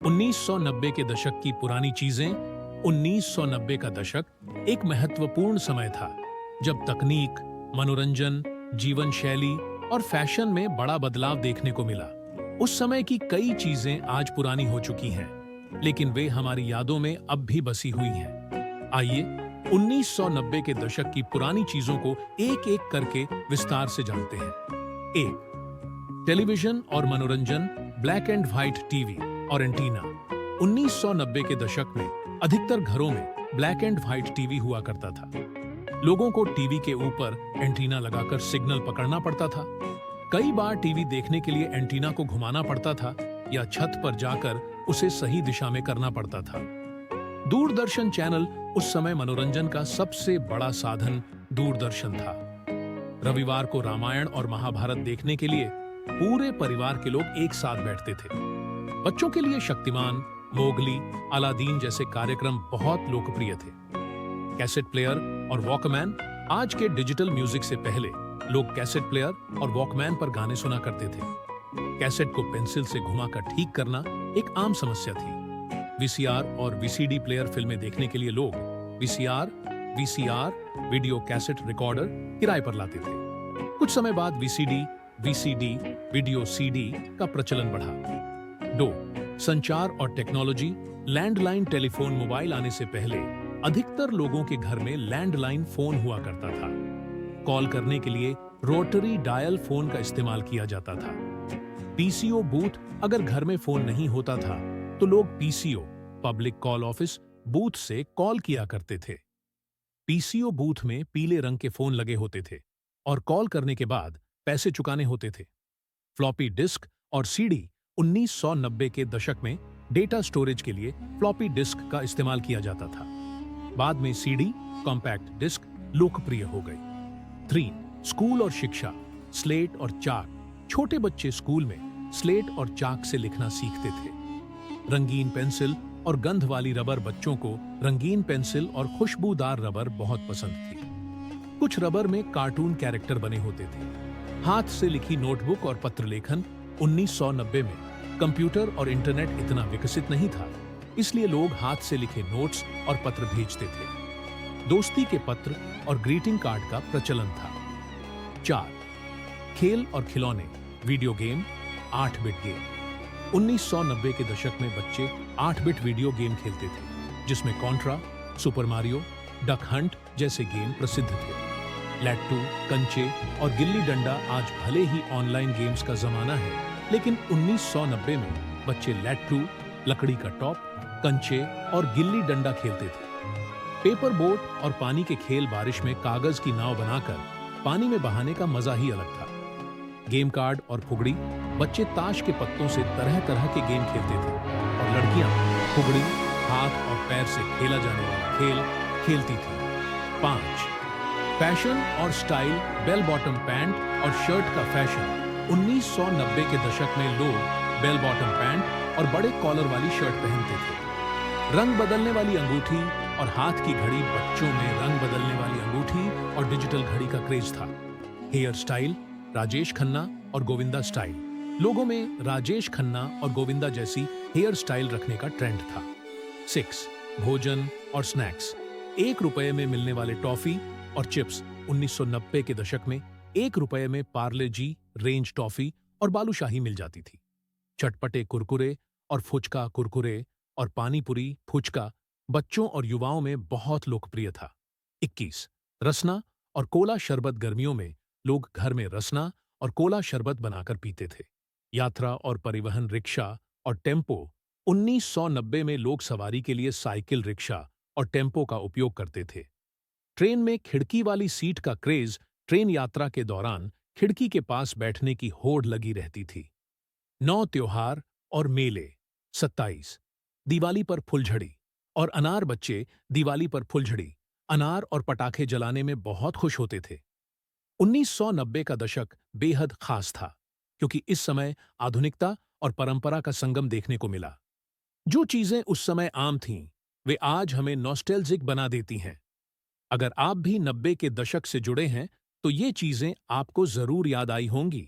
1990 के दशक की पुरानी चीजें। 1990 का दशक एक महत्वपूर्ण समय था जब तकनीक, मनोरंजन, जीवन शैली और फैशन में बड़ा बदलाव देखने को मिला। उस समय की कई चीजें आज पुरानी हो चुकी हैं, लेकिन वे हमारी यादों में अब भी बसी हुई हैं। आइए 1990 के दशक की पुरानी चीजों को एक एक करके विस्तार से जानते हैं। एक, टेलीविजन और मनोरंजन, ब्लैक एंड व्हाइट टीवी और एंटीना। 1990 के दशक में अधिकतर घरों में ब्लैक एंड व्हाइट टीवी हुआ करता था। लोगों को टीवी के ऊपर एंटीना लगाकर सिग्नल पकड़ना पड़ता था। कई बार टीवी देखने के लिए एंटीना को घुमाना पड़ता था या छत पर जाकर उसे सही दिशा में करना पड़ता था। दूरदर्शन चैनल उस समय मनोरंजन का सबसे बड़ा साधन दूरदर्शन था। रविवार को रामायण और महाभारत देखने के लिए पूरे परिवार के लोग एक साथ बैठते थे। बच्चों के लिए शक्तिमान, मोगली, अलादीन जैसे कार्यक्रम बहुत लोकप्रिय थे। कैसेट प्लेयर और वॉकमैन। आज के डिजिटल म्यूजिक से पहले लोग कैसेट प्लेयर और वॉकमैन पर गाने सुना करते थे। कैसेट को पेंसिल से घुमाकर ठीक करना एक आम समस्या थी। वीसीआर और वीसीडी प्लेयर फिल्में देखने के लिए लोग वीसीआर वीडियो कैसेट रिकॉर्डर किराए पर लाते थे। कुछ समय बाद वीसीडी वीडियो सीडी का प्रचलन बढ़ा। 2. संचार और टेक्नोलॉजी। लैंडलाइन टेलीफोन मोबाइल आने से पहले अधिकतर लोगों के घर में लैंडलाइन फोन हुआ करता था। कॉल करने के लिए रोटरी डायल फोन का इस्तेमाल किया जाता था। PCO booth. अगर घर में फोन नहीं होता था तो लोग PCO, public call office booth से कॉल किया करते थे। पीसीओ बूथ में पीले रंग के फोन लगे होते थे और कॉल करने के बाद पैसे चुकाने होते थे। फ्लॉपी डिस्क और सीडी। 1990 के दशक में डेटा स्टोरेज के लिए फ्लॉपी डिस्क का इस्तेमाल किया जाता था। बाद में सीडी, कॉम्पैक्ट डिस्क लोकप्रिय हो गई। 3. स्कूल और शिक्षा। स्लेट और चाक। छोटे बच्चे स्कूल में स्लेट और चाक से लिखना सीखते थे। रंगीन पेंसिल और गंध वाली रबर। बच्चों को रंगीन पेंसिल और खुशबूदार रबर बहुत पसंद थी। कुछ रबर में कार्टून कैरेक्टर बने होते थे। हाथ से लिखी नोटबुक और पत्र लेखन। 1990 में कंप्यूटर और इंटरनेट इतना विकसित नहीं था, इसलिए लोग हाथ से लिखे नोट्स और पत्र भेजते थे। दोस्ती के पत्र और ग्रीटिंग कार्ड का प्रचलन था। 4. खेल और खिलौने। Video game, 8 bit game. 1990 के दशक में बच्चे 8 बिट वीडियो गेम खेलते थे, जिसमें Contra, super Mario, duck Hunt जैसे गेम प्रसिद्ध थे। लैट्टू, कंचे और गिल्ली डंडा। आज भले ही ऑनलाइन गेम्स का जमाना है, लेकिन 1990 में बच्चे लैट्टू, लकड़ी का टॉप, कंचे और गिल्ली डंडा खेलते थे। पेपर बोट और पानी के खेल। बारिश में कागज की नाव बनाकर पानी में बहाने का मजा ही अलग था। गेम कार्ड और फुगड़ी। बच्चे ताश के पत्तों से तरह तरह के गेम खेलते थे और लड़कियां फुगड़ी, हाथ और पैर से खेला जाने वाला खेल खेलती थी। 5. फैशन और स्टाइल। बेल बॉटम पैंट और शर्ट का फैशन। 1990 के दशक में लोग बेल बॉटम पैंट और बड़े कॉलर वाली शर्ट पहनते थे। रंग बदलने वाली अंगूठी और हाथ की घड़ी। बच्चों में रंग बदलने वाली अंगूठी और डिजिटल घड़ी का क्रेज था। Hair style. राजेश खन्ना और गोविंदा स्टाइल। लोगों में राजेश खन्ना और गोविंदा जैसी हेयर स्टाइल रखने का ट्रेंड था। 6. भोजन और स्नैक्स। 1 रुपए में मिलने वाले टॉफी और चिप्स। 1990 के दशक में 1 रुपए में पार्ले जी, रेंज टॉफी और बालूशाही मिल जाती थी। चटपटे कुरकुरे और फुचका। कुरकुरे और पानीपुरी, फुचका बच्चों और युवाओं में बहुत लोकप्रिय था। 21. रसना और कोला शरबत। गर्मियों में लोग घर में रसना और कोला शरबत बनाकर पीते थे। यात्रा और परिवहन। रिक्शा और टेम्पो। 1990 में लोग सवारी के लिए साइकिल, रिक्शा और टेम्पो का उपयोग करते थे। ट्रेन में खिड़की वाली सीट का क्रेज। ट्रेन यात्रा के दौरान खिड़की के पास बैठने की होड़ लगी रहती थी। 9. त्योहार और मेले। 27. दिवाली पर फुलझड़ी और अनार। बच्चे दिवाली पर फुलझड़ी, अनार और पटाखे जलाने में बहुत खुश होते थे। 1990 का दशक बेहद खास था, क्योंकि इस समय आधुनिकता और परंपरा का संगम देखने को मिला। जो चीजें उस समय आम थीं, वे आज हमें नॉस्टैल्जिक बना देती हैं। अगर आप भी 90 के दशक से जुड़े हैं, तो ये चीजें आपको जरूर याद आई होंगी।